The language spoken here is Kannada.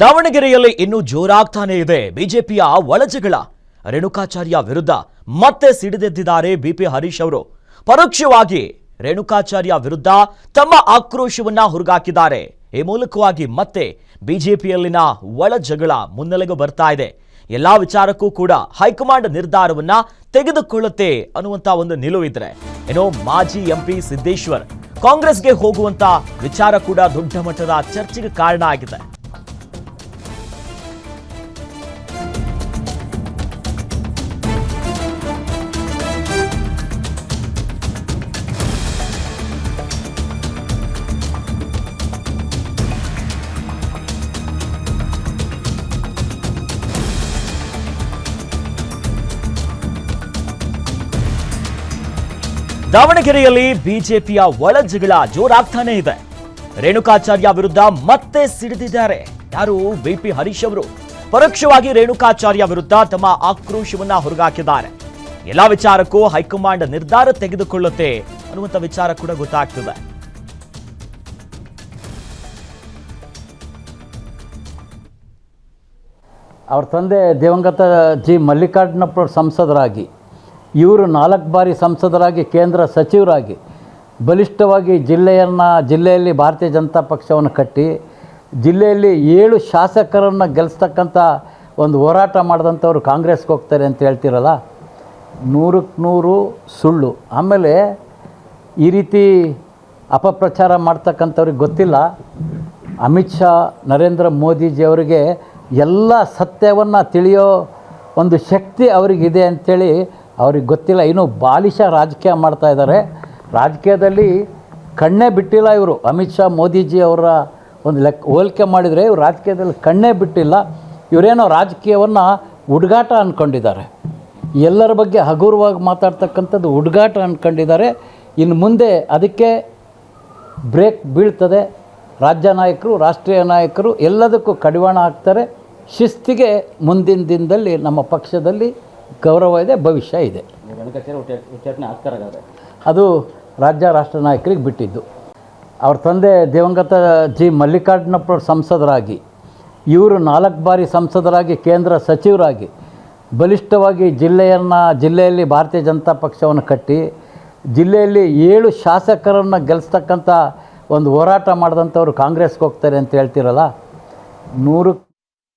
ದಾವಣಗೆರೆಯಲ್ಲಿ ಇನ್ನೂ ಜೋರಾಗ್ತಾನೆ ಇದೆ ಬಿಜೆಪಿಯ ಒಳಜಗಳ. ರೇಣುಕಾಚಾರ್ಯ ವಿರುದ್ಧ ಮತ್ತೆ ಸಿಡಿದೆದ್ದಿದ್ದಾರೆ ಬಿಪಿ ಹರೀಶ್ ಅವರು. ಪರೋಕ್ಷವಾಗಿ ರೇಣುಕಾಚಾರ್ಯ ವಿರುದ್ಧ ತಮ್ಮ ಆಕ್ರೋಶವನ್ನ ಹೊರಗಾಕಿದ್ದಾರೆ. ಈ ಮೂಲಕವಾಗಿ ಮತ್ತೆ ಬಿಜೆಪಿಯಲ್ಲಿನ ಒಳಜಗಳ ಮುನ್ನೆಲೆಗೆ ಬರ್ತಾ ಇದೆ. ಎಲ್ಲಾ ವಿಚಾರಕ್ಕೂ ಕೂಡ ಹೈಕಮಾಂಡ್ ನಿರ್ಧಾರವನ್ನ ತೆಗೆದುಕೊಳ್ಳುತ್ತೆ ಅನ್ನುವಂತ ಒಂದು ನಿಲುವಿದ್ರೆ, ಏನೋ ಮಾಜಿ ಎಂಪಿ ಸಿದ್ದೇಶ್ವರ್ ಕಾಂಗ್ರೆಸ್ಗೆ ಹೋಗುವಂತ ವಿಚಾರ ಕೂಡ ದೊಡ್ಡ ಮಟ್ಟದ ಚರ್ಚೆಗೆ ಕಾರಣ ಆಗಿದೆ. ದಾವಣಗೆರೆಯಲ್ಲಿ ಬಿಜೆಪಿಯ ಒಳಜಗಳ ಜೋರಾಗ್ತಾನೆ ಇದೆ. ರೇಣುಕಾಚಾರ್ಯ ವಿರುದ್ಧ ಮತ್ತೆ ಸಿಡಿದಿದ್ದಾರೆ ಯಾರು? ಬಿಪಿ ಹರೀಶ್ ಅವರು ಪರೋಕ್ಷವಾಗಿ ರೇಣುಕಾಚಾರ್ಯ ವಿರುದ್ಧ ತಮ್ಮ ಆಕ್ರೋಶವನ್ನ ಹೊರಗಾಕಿದ್ದಾರೆ. ಎಲ್ಲಾ ವಿಚಾರಕ್ಕೂ ಹೈಕಮಾಂಡ್ ನಿರ್ಧಾರ ತೆಗೆದುಕೊಳ್ಳುತ್ತೆ ಅನ್ನುವಂಥ ವಿಚಾರ ಕೂಡ ಗೊತ್ತಾಗ್ತಿದೆ. ಅವ್ರ ತಂದೆ ದಿವಂಗತ ಜಿ ಮಲ್ಲಿಕಾರ್ಜುನಪ್ಪ ಸಂಸದರಾಗಿ, ಇವರು 4 ಬಾರಿ ಸಂಸದರಾಗಿ, ಕೇಂದ್ರ ಸಚಿವರಾಗಿ ಬಲಿಷ್ಠವಾಗಿ ಜಿಲ್ಲೆಯಲ್ಲಿ ಭಾರತೀಯ ಜನತಾ ಪಕ್ಷವನ್ನು ಕಟ್ಟಿ ಜಿಲ್ಲೆಯಲ್ಲಿ 7 ಶಾಸಕರನ್ನು ಗೆಲ್ಲಿಸ್ತಕ್ಕಂಥ ಒಂದು ಹೋರಾಟ ಮಾಡಿದಂಥವ್ರು ಕಾಂಗ್ರೆಸ್ಗೆ ಹೋಗ್ತಾರೆ ಅಂತ ಹೇಳ್ತಿರಲ್ಲ, 100ಕ್ಕೆ 100 ಸುಳ್ಳು. ಆಮೇಲೆ ಈ ರೀತಿ ಅಪಪ್ರಚಾರ ಮಾಡ್ತಕ್ಕಂಥವ್ರಿಗೆ ಗೊತ್ತಿಲ್ಲ, ಅಮಿತ್ ಶಾ ನರೇಂದ್ರ ಮೋದಿಜಿಯವರಿಗೆ ಎಲ್ಲ ಸತ್ಯವನ್ನು ತಿಳಿಯೋ ಒಂದು ಶಕ್ತಿ ಅವರಿಗಿದೆ ಅಂಥೇಳಿ ಅವ್ರಿಗೆ ಗೊತ್ತಿಲ್ಲ. ಇನ್ನೂ ಬಾಲಿಶ ರಾಜಕೀಯ ಮಾಡ್ತಾ ಇದ್ದಾರೆ. ರಾಜಕೀಯದಲ್ಲಿ ಕಣ್ಣೇ ಬಿಟ್ಟಿಲ್ಲ ಇವರು. ಅಮಿತ್ ಶಾ ಮೋದಿಜಿ ಅವರ ಒಂದು ಹೋಲಿಕೆ ಮಾಡಿದರೆ ಇವರು ರಾಜಕೀಯದಲ್ಲಿ ಕಣ್ಣೇ ಬಿಟ್ಟಿಲ್ಲ. ಇವರೇನೋ ರಾಜಕೀಯವನ್ನು ಹುಡುಗಾಟ ಅಂದ್ಕೊಂಡಿದ್ದಾರೆ. ಎಲ್ಲರ ಬಗ್ಗೆ ಹಗುರವಾಗಿ ಮಾತಾಡ್ತಕ್ಕಂಥದ್ದು ಹುಡುಗಾಟ ಅಂದ್ಕೊಂಡಿದ್ದಾರೆ. ಇನ್ನು ಮುಂದೆ ಅದಕ್ಕೆ ಬ್ರೇಕ್ ಬೀಳ್ತದೆ. ರಾಜ್ಯ ನಾಯಕರು, ರಾಷ್ಟ್ರೀಯ ನಾಯಕರು ಎಲ್ಲದಕ್ಕೂ ಕಡಿವಾಣ ಹಾಕ್ತಾರೆ. ಶಿಸ್ತಿಗೆ ಮುಂದಿನ ದಿನದಲ್ಲಿ ನಮ್ಮ ಪಕ್ಷದಲ್ಲಿ ಗೌರವ ಇದೆ, ಭವಿಷ್ಯ ಇದೆ. ಅದು ರಾಜ್ಯ ರಾಷ್ಟ್ರ ನಾಯಕರಿಗೆ ಬಿಟ್ಟಿದ್ದು. ಅವ್ರ ತಂದೆ ದಿವಂಗತ ಜಿ ಮಲ್ಲಿಕಾರ್ಜುನಪ್ಪ ಸಂಸದರಾಗಿ, ಇವರು 4 ಬಾರಿ ಸಂಸದರಾಗಿ, ಕೇಂದ್ರ ಸಚಿವರಾಗಿ ಬಲಿಷ್ಠವಾಗಿ ಜಿಲ್ಲೆಯಲ್ಲಿ ಭಾರತೀಯ ಜನತಾ ಪಕ್ಷವನ್ನು ಕಟ್ಟಿ ಜಿಲ್ಲೆಯಲ್ಲಿ 7 ಶಾಸಕರನ್ನು ಗೆಲ್ಲಿಸ್ತಕ್ಕಂಥ ಒಂದು ಹೋರಾಟ ಮಾಡಿದಂಥವ್ರು ಕಾಂಗ್ರೆಸ್ಗೆ ಹೋಗ್ತಾರೆ ಅಂತ ಹೇಳ್ತಿರಲ್ಲ, 100ಕ್ಕೆ